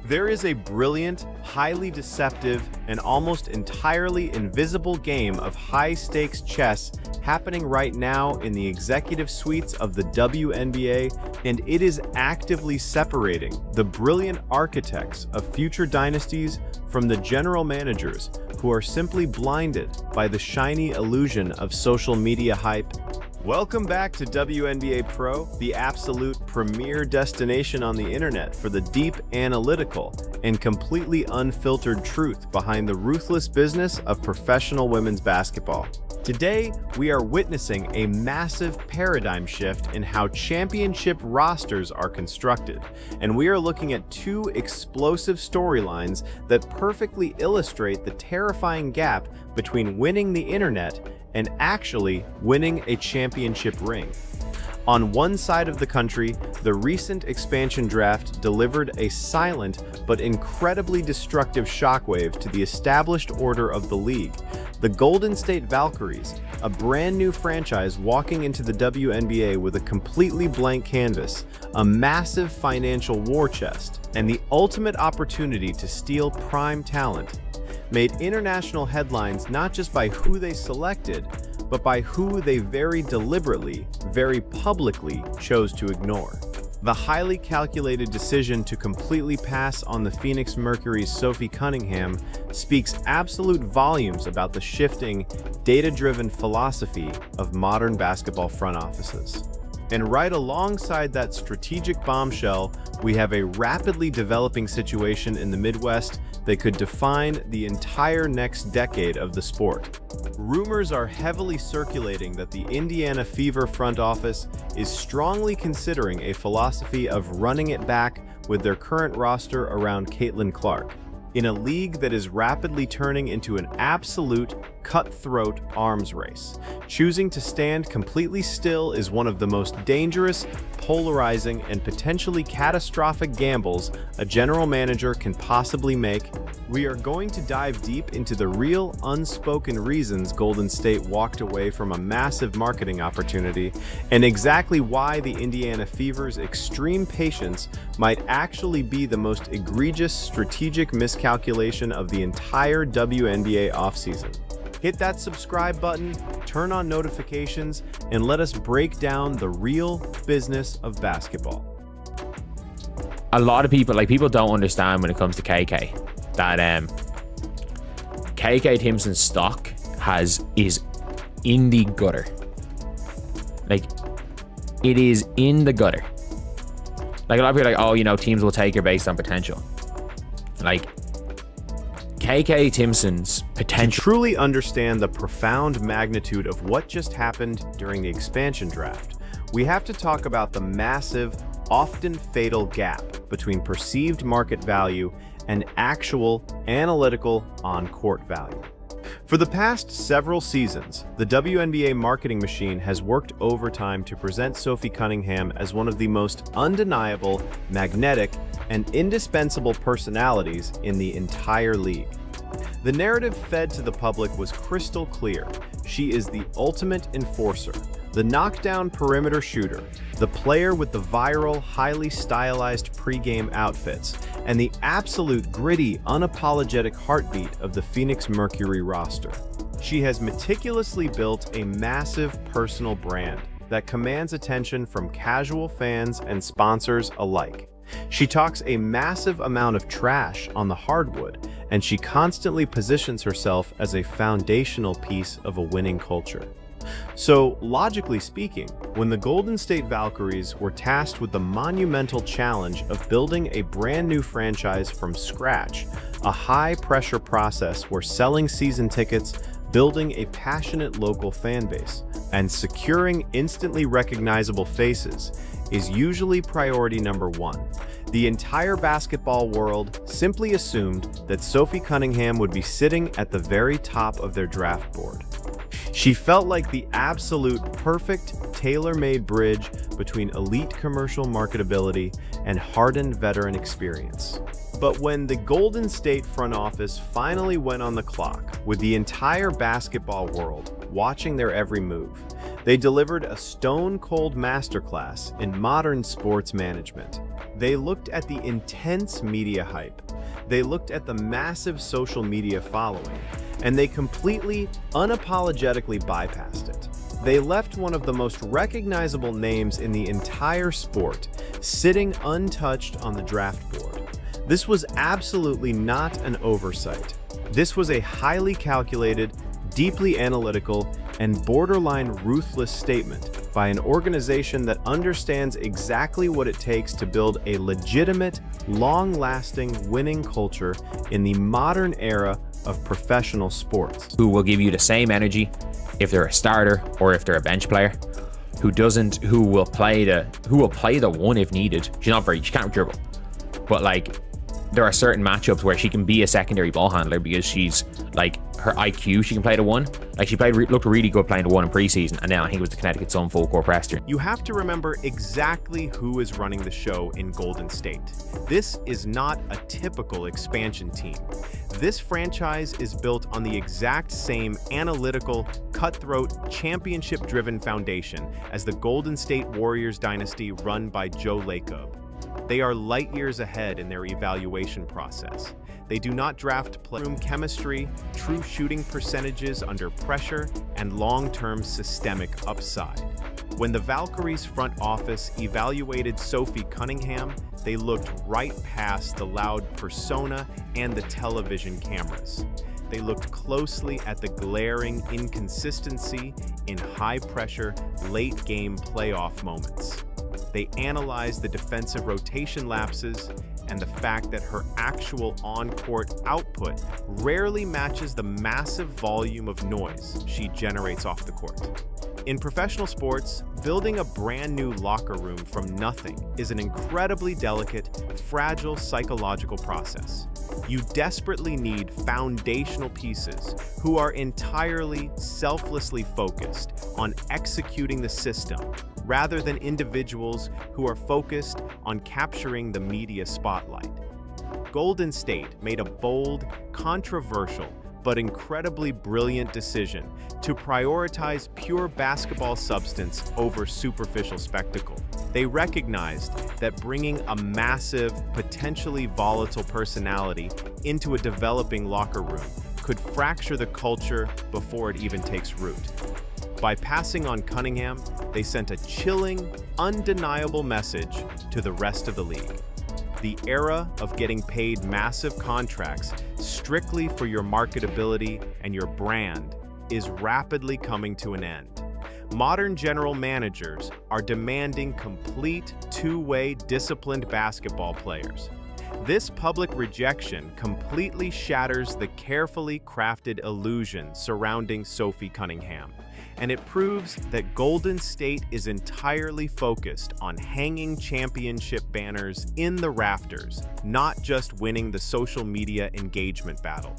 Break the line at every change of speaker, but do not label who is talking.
There is a brilliant, highly deceptive, and almost entirely invisible game of high-stakes chess happening right now in the executive suites of the WNBA, and it is actively separating the brilliant architects of future dynasties from the general managers who are simply blinded by the shiny illusion of social media hype. Welcome back to WNBA Pro, the absolute premier destination on the internet for the deep, analytical, and completely unfiltered truth behind the ruthless business of professional women's basketball. Today, we are witnessing a massive paradigm shift in how championship rosters are constructed, and we are looking at two explosive storylines that perfectly illustrate the terrifying gap between winning the internet and actually winning a championship ring. On one side of the country, the recent expansion draft delivered a silent but incredibly destructive shockwave to the established order of the league. The Golden State Valkyries, a brand new franchise walking into the WNBA with a completely blank canvas, a massive financial war chest, and the ultimate opportunity to steal prime talent, made international headlines not just by who they selected, but by who they very deliberately, very publicly chose to ignore. The highly calculated decision to completely pass on the Phoenix Mercury's Sophie Cunningham speaks absolute volumes about the shifting, data-driven philosophy of modern basketball front offices. And right alongside that strategic bombshell, we have a rapidly developing situation in the Midwest that could define the entire next decade of the sport. Rumors are heavily circulating that the Indiana Fever front office is strongly considering a philosophy of running it back with their current roster around Caitlin Clark, in a league that is rapidly turning into an absolute cutthroat arms race. Choosing to stand completely still is one of the most dangerous, polarizing, and potentially catastrophic gambles a general manager can possibly make. We are going to dive deep into the real, unspoken reasons Golden State walked away from a massive marketing opportunity, and exactly why the Indiana Fever's extreme patience might actually be the most egregious strategic miscalculation of the entire WNBA offseason. Hit that subscribe button, turn on notifications, and let us break down the real business of basketball.
A lot of people don't understand when it comes to KK that KK Timpson's stock is in the gutter. Like, it is in the gutter. Like, a lot of people are like, oh, you know, teams will take her based on potential. Like, KK Timpson's potential.
To truly understand the profound magnitude of what just happened during the expansion draft, we have to talk about the massive, often fatal gap between perceived market value and actual analytical on-court value. For the past several seasons, the WNBA marketing machine has worked overtime to present Sophie Cunningham as one of the most undeniable, magnetic, and indispensable personalities in the entire league. The narrative fed to the public was crystal clear. She is the ultimate enforcer, the knockdown perimeter shooter, the player with the viral, highly stylized pregame outfits, and the absolute gritty, unapologetic heartbeat of the Phoenix Mercury roster. She has meticulously built a massive personal brand that commands attention from casual fans and sponsors alike. She talks a massive amount of trash on the hardwood, and she constantly positions herself as a foundational piece of a winning culture. So, logically speaking, when the Golden State Valkyries were tasked with the monumental challenge of building a brand new franchise from scratch, a high-pressure process where selling season tickets, building a passionate local fan base, and securing instantly recognizable faces is usually priority number one. The entire basketball world simply assumed that Sophie Cunningham would be sitting at the very top of their draft board. She felt like the absolute perfect, tailor-made bridge between elite commercial marketability and hardened veteran experience. But when the Golden State front office finally went on the clock, with the entire basketball world watching their every move, they delivered a stone-cold masterclass in modern sports management. They looked at the intense media hype. They looked at the massive social media following, and they completely, unapologetically bypassed it. They left one of the most recognizable names in the entire sport sitting untouched on the draft board. This was absolutely not an oversight. This was a highly calculated, deeply analytical, and borderline ruthless statement by an organization that understands exactly what it takes to build a legitimate, long-lasting winning culture in the modern era of professional sports.
Who will give you the same energy if they're a starter or if they're a bench player, who will play the one if needed. She can't dribble, but like there are certain matchups where she can be a secondary ball handler because she's like her IQ, she can play the one. Like she looked really good playing the one in preseason, and now I think it was the Connecticut Sun full court press her.
You have to remember exactly who is running the show in Golden State. This is not a typical expansion team. This franchise is built on the exact same analytical, cutthroat, championship-driven foundation as the Golden State Warriors dynasty run by Joe Lacob. They are light years ahead in their evaluation process. They do not draft playroom chemistry, true shooting percentages under pressure, and long-term systemic upside. When the Valkyries front office evaluated Sophie Cunningham, they looked right past the loud persona and the television cameras. They looked closely at the glaring inconsistency in high-pressure, late-game playoff moments. They analyzed the defensive rotation lapses and the fact that her actual on-court output rarely matches the massive volume of noise she generates off the court. In professional sports, building a brand new locker room from nothing is an incredibly delicate, fragile psychological process. You desperately need foundational pieces who are entirely selflessly focused on executing the system, rather than individuals who are focused on capturing the media spotlight. Golden State made a bold, controversial, but incredibly brilliant decision to prioritize pure basketball substance over superficial spectacle. They recognized that bringing a massive, potentially volatile personality into a developing locker room could fracture the culture before it even takes root. By passing on Cunningham, they sent a chilling, undeniable message to the rest of the league. The era of getting paid massive contracts strictly for your marketability and your brand is rapidly coming to an end. Modern general managers are demanding complete, two-way, disciplined basketball players. This public rejection completely shatters the carefully crafted illusion surrounding Sophie Cunningham, and it proves that Golden State is entirely focused on hanging championship banners in the rafters, not just winning the social media engagement battle.